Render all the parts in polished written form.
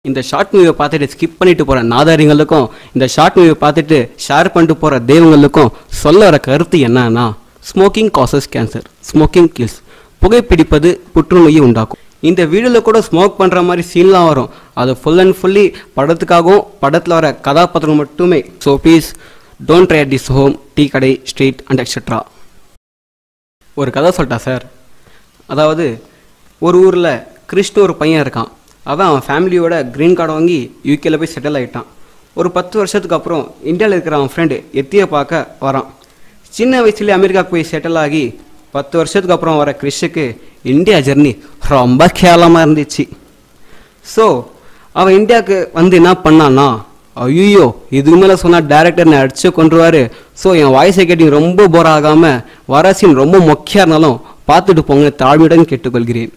இந்த ஷார்ட் மூவியை பார்த்துட்டு ஸ்கிப் பண்ணிட்டு போகிற நாதாரிங்களுக்கும் இந்த ஷார்ட் மூவியை பார்த்துட்டு ஷேர் பண்ணிட்டு போகிற தெய்வங்களுக்கும் சொல்ல வர கருத்து என்னன்னா, smoking causes cancer, smoking kills. புகைப்பிடிப்பது புற்றுநோயை உண்டாக்கும். இந்த வீடியோவில் கூட ஸ்மோக் பண்ணுற மாதிரி சீன்லாம் வரும். அது ஃபுல் அண்ட் ஃபுல்லி படத்துக்காகவும் படத்தில் வர கதாபாத்திரம் மட்டுமே. So please don't try this home, tea கடை, ஸ்ட்ரீட் அண்ட் எக்ஸெட்ரா. ஒரு கதை சொல்லிட்டா சார். அதாவது ஒரு ஊரில் கிறிஸ்டு ஒரு பையன் இருக்கான். அவன் ஃபேமிலியோட க்ரீன் கார்டு வாங்கி யூகேல போய் செட்டில் ஆகிட்டான். ஒரு 10 வருஷத்துக்கு அப்புறம் இந்தியாவில் இருக்கிற அவன் ஃப்ரெண்டு எத்தியை பார்க்க வரான். சின்ன வயசுலேயே அமெரிக்காவுக்கு போய் செட்டில் ஆகி 10 வருஷத்துக்கு அப்புறம் வர கிறிஷுக்கு இந்தியா ஜெர்னி ரொம்ப கேவலமாக இருந்துச்சு. ஸோ அவன் இந்தியாவுக்கு வந்து என்ன பண்ணான்னா, ஐயோ இதுக்கு மேலே சொன்னால் டேரக்டர் நான் அடிச்சு கொண்டுருவார். ஸோ என் வாய்ஸை கேட்டி ரொம்ப போர் ஆகாமல் வர சீன் ரொம்ப மொக்கையாக இருந்தாலும் பார்த்துட்டு போங்க, தாழ்மையுடன் கேட்டுக்கொள்கிறேன்.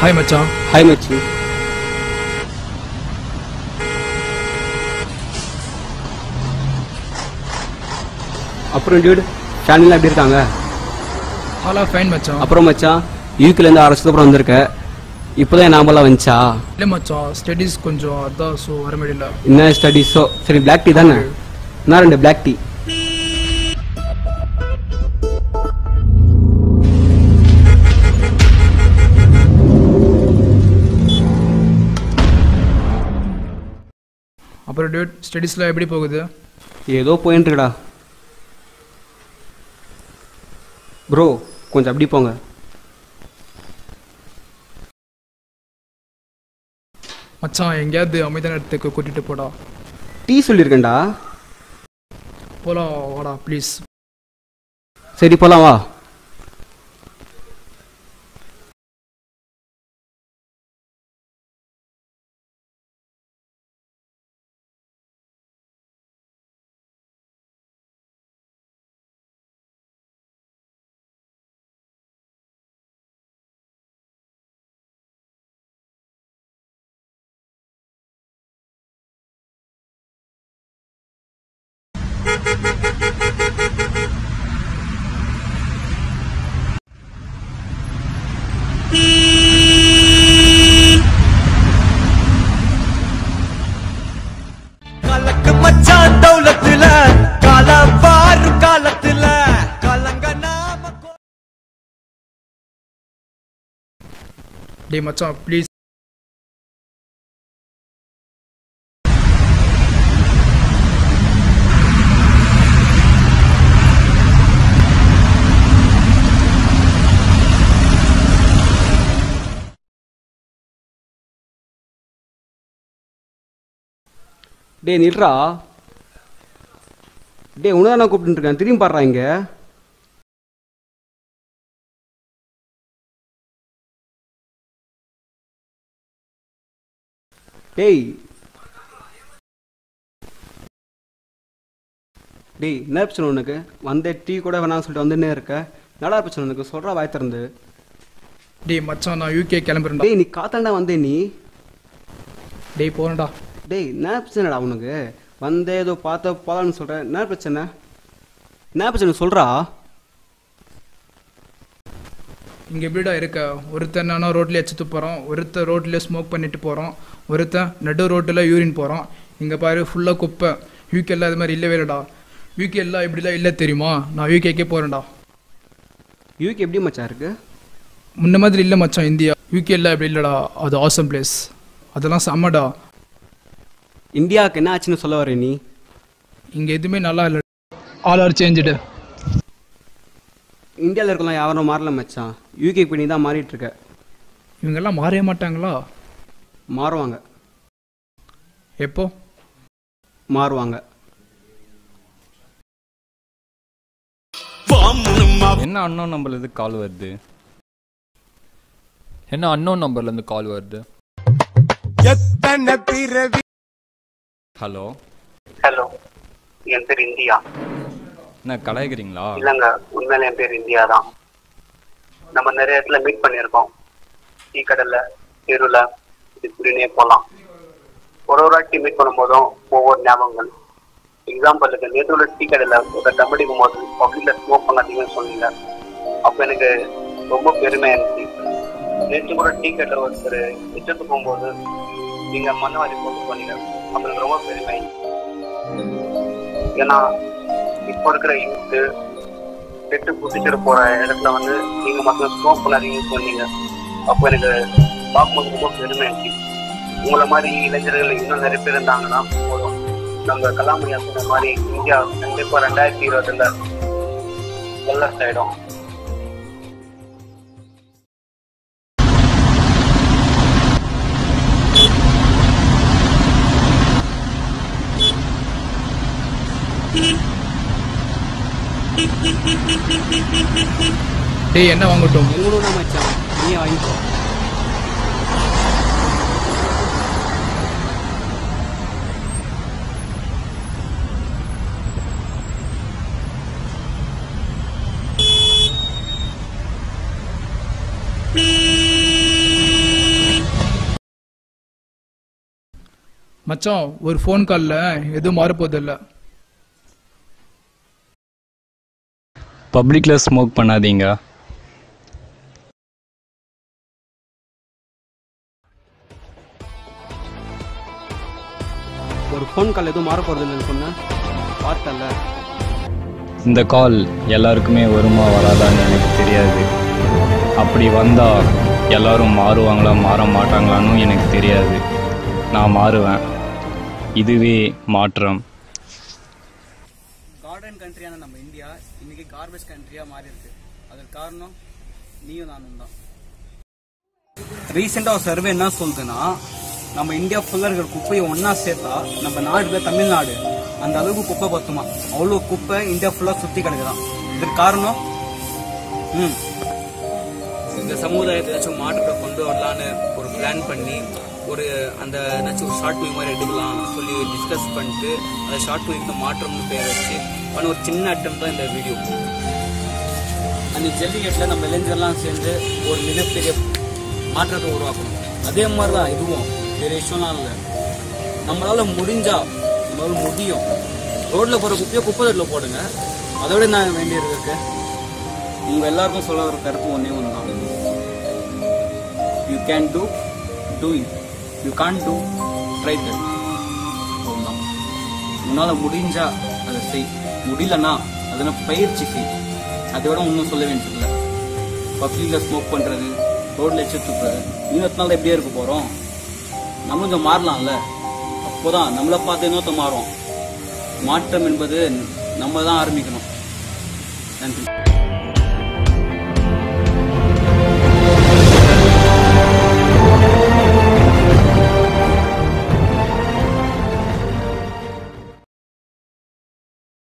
ஹாய் மச்சான். ஹாய் மச்சி. அப்புறம் டியூட் ஃபேமிலியில் எப்படி இருக்காங்க? ஹலோ ஃபைன் மச்சான். அப்புறம் மச்சான் யூகேலேருந்து 6 வருஷத்துக்கு அப்புறம் வந்திருக்க. இப்போதான் நாமெல்லாம் வந்துச்சா? இல்லை மச்சான், ஸ்டடீஸ் கொஞ்சம் அதான், ஸோ வர முடியல. என்ன ஸ்டடீஸோ? சரி பிளாக் டீ தானே? நான் 2 பிளாக் டீ. அப்புறம் டியூட் ஸ்டடீஸ்லாம் எப்படி போகுது? ஏதோ போயின்னு இருக்குடா ப்ரோ, கொஞ்சம் அப்படி போங்க. மச்சான் எங்கேயாவது அமைதியான இடத்துக்கு கூட்டிகிட்டு போடா. டீ சொல்லியிருக்கேன்டா. போலாம் வாடா ப்ளீஸ். சரி போலாம் வா. கலக்கு மச்சான் தௌலத்துல காலவாரு காலத்துல கலங்க நாம. டேய் மச்சான் ப்ளீஸ். டே நில்றா. டே உனதான் நான் கூப்பிட்டு இருக்கேன், திரும்பி பாடுறா இங்க. டேய் டேய் என்ன பிரச்சனை உனக்கு? வந்தே டீ கூட வேணாம்னு சொல்லிட்டு வந்துன்னே இருக்க. நல்லா பிரச்சனை உனக்கு? சொல்கிறா வாய் திறந்து. டேய் மச்சான் நான் யூகே கிளம்புறேன்டா. டேய் நீ காத்தாண்டா வந்தே நீ. டேய் போறேன்டா. டேய் என்ன பிரச்சனைடா உனக்கு? வந்தே ஏதோ பார்த்த போகலான்னு சொல்கிறேன். என்ன பிரச்சனை? என்ன பிரச்சனை சொல்கிறா. இங்கே எப்படிடா இருக்க? ஒருத்தன் நானும் ரோட்லேயே அச்சுத்து போகிறோம், ஒருத்தர் ரோட்லேயே ஸ்மோக் பண்ணிட்டு போகிறோம், ஒருத்தன் நடு ரோட்டில் யூரின் போகிறோம். இங்கே பாரு ஃபுல்லாக குப்பை. யூகேலாம் அது மாதிரி இல்லவே இல்லைடா. யூகேலாம் இப்படிலாம் இல்லை தெரியுமா? நான் யூகேக்கே போகிறேன்டா. யூகே எப்படி மச்சான் இருக்கு? முன்ன மாதிரி இல்லை மச்சான் இந்தியா. யூகேலாம் இப்படி இல்லைடா. அது ஆசம் பிளேஸ். அதெல்லாம் செம்மடா. இந்தியாவுக்கு என்ன ஆச்சுன்னு சொல்ல வர நீ? இங்கே எதுவுமே நல்லா இல்லை. All are changed. இந்தியாவில் இருக்கலாம் யாரும் மாறல மச்சான், யூகே பண்ணி தான் மாறிட்டு இருக்க. இவங்கெல்லாம் மாறவே மாட்டாங்களா? மாறுவாங்க. எப்போ மாறுவாங்க? என்ன அன்னோன் நம்பர்லேருந்து கால் வருது? என்ன அன்னோன் நம்பர்லேருந்து கால் வருது? ஹலோ ஹலோ, என் பேர் இந்தியா. என்ன கலாய்க்கிறீங்களா? இல்லைங்க, உண்மையில என் பேர் இந்தியா தான். நம்ம நிறைய இடத்துல மீட் பண்ணியிருக்கோம். டீ கடையில், தெருவில், இப்படின்னே போகலாம். ஒரு வாட்டி மீட் பண்ணும்போதும் ஒவ்வொரு ஞாபகங்கள். எக்ஸாம்பிளுக்கு நேற்று டீ கடையில் ஒரு டம்மடிக்கும் போது பப்ளிக்கில் ஸ்மோக் பண்ணாதீங்கன்னு சொன்னீங்க. அப்போ எனக்கு ரொம்ப பெருமையாக இருந்துச்சு. நேற்று கூட டீ கடையில் ஒருத்தர் எச்சத்து போகும்போது நீங்கள் மண்ணவாரி போட்டு போனீங்க. அப்போ எனக்கு ரொம்ப பெருமை. ஏன்னா இப்போ இருக்கிற யூத்து கெட்டு குடிச்சிட்டு போகிற இடத்துல வந்து நீங்கள் மட்டும் ஸ்மோக் பண்ணாதீங்கன்னு சொன்னீங்க. அப்போ எனக்கு பார்க்கும்போது ரொம்ப பெருமை இருந்துச்சு. உங்களை மாதிரி இளைஞர்கள் இன்னும் நிறைய பேர் இருந்தாங்கன்னா போதும். நம்ம கலாமணியா சொன்ன மாதிரி இந்தியா கண்டிப்பாக 2020 வல்லரசு ஆயிடும். டேய், என்ன வாங்கட்டும்? எங்களோட மச்சான், நீயே வாங்கிக்கோ. மச்சான், ஒரு ஃபோன் காலில் எதுவும் மாறப்போதில்லை. பப்ளிக்கில் ஸ்மோக் பண்ணாதீங்க. ஒரு ஃபோன் கால் எதுவும் மாற போகிறது இல்லைன்னு சொன்னேன், பார்த்தல. இந்த கால் எல்லாருக்குமே வருமா வராதான்னு எனக்கு தெரியாது. அப்படி வந்தால் எல்லாரும் மாறுவாங்களா மாற மாட்டாங்களான்னு எனக்கு தெரியாது. நான் மாறுவேன். இதுவே மாற்றம். கார்டன் கண்ட்ரியான நம்ம இந்தியா இன்னைக்கு கார்பேஜ் கண்ட்ரியாக மாறி இருக்கு. அதுக்கு காரணம் நீயும் நானும் தான். ரீசெண்டாக ஒரு சர்வே என்ன சொல்லுதுன்னா, நம்ம இந்தியா ஃபுல்லாக இருக்கிற குப்பையை ஒன்றா சேர்த்தா நம்ம நாடு தமிழ்நாடு அந்த அளவுக்கு குப்பை பத்துமா. அவ்வளோ குப்பை இந்தியா ஃபுல்லாக சுற்றி கிடக்குதான். இதுக்கு காரணம் இந்த சமுதாயத்தை ஏதாச்சும் மாற்றத்தை கொண்டு வரலான்னு ஒரு பிளான் பண்ணி ஒரு அந்த ஏதாச்சும் ஒரு ஷார்ட் மூவி மாதிரி எடுக்கலாம் சொல்லி டிஸ்கஸ் பண்ணிட்டு அந்த ஷார்ட் மூவிக்கு மாற்றம்னு பேர் வச்சு பண்ண ஒரு சின்ன அட்டம் தான் இந்த வீடியோ. அந்த ஜல்லிக்கட்டில் நம்ம இளைஞர்லாம் சேர்ந்து ஒரு மிகப்பெரிய மாற்றத்தை உருவாக்கணும். அதே மாதிரி தான் இதுவும் வேறு விஷயம்லாம் இல்லை. நம்மளால முடியும். ரோட்டில் போகிற குப்பையை குப்பை தொட்டில் போடுங்க. அதோட நான் வேண்டியது இருக்கு. உங்கள் எல்லாருக்கும் சொல்ல ஒரு கருத்து ஒன்றே ஒன்று தான். You can do it. You can do try that. அவ்வளோதான். உன்னால் முடிஞ்சா அதை செய், முடியலன்னா அதனால் பயிற்சி செய். அதோட ஒன்றும் சொல்ல வேண்டியதில்லை. பப்ளிக்கில் ஸ்மோக் பண்ணுறது, ரோட்டில் எச்சு துப்புறது, இன்னொரு நாள் எப்படியே இருக்க போகிறோம். நம்மளும் இங்கே மாறலாம்ல. அப்போதான் நம்மளை பார்த்து இன்னொருத்த மாறும். மாற்றம் என்பது நம்ம தான் ஆரம்பிக்கணும். நன்றி.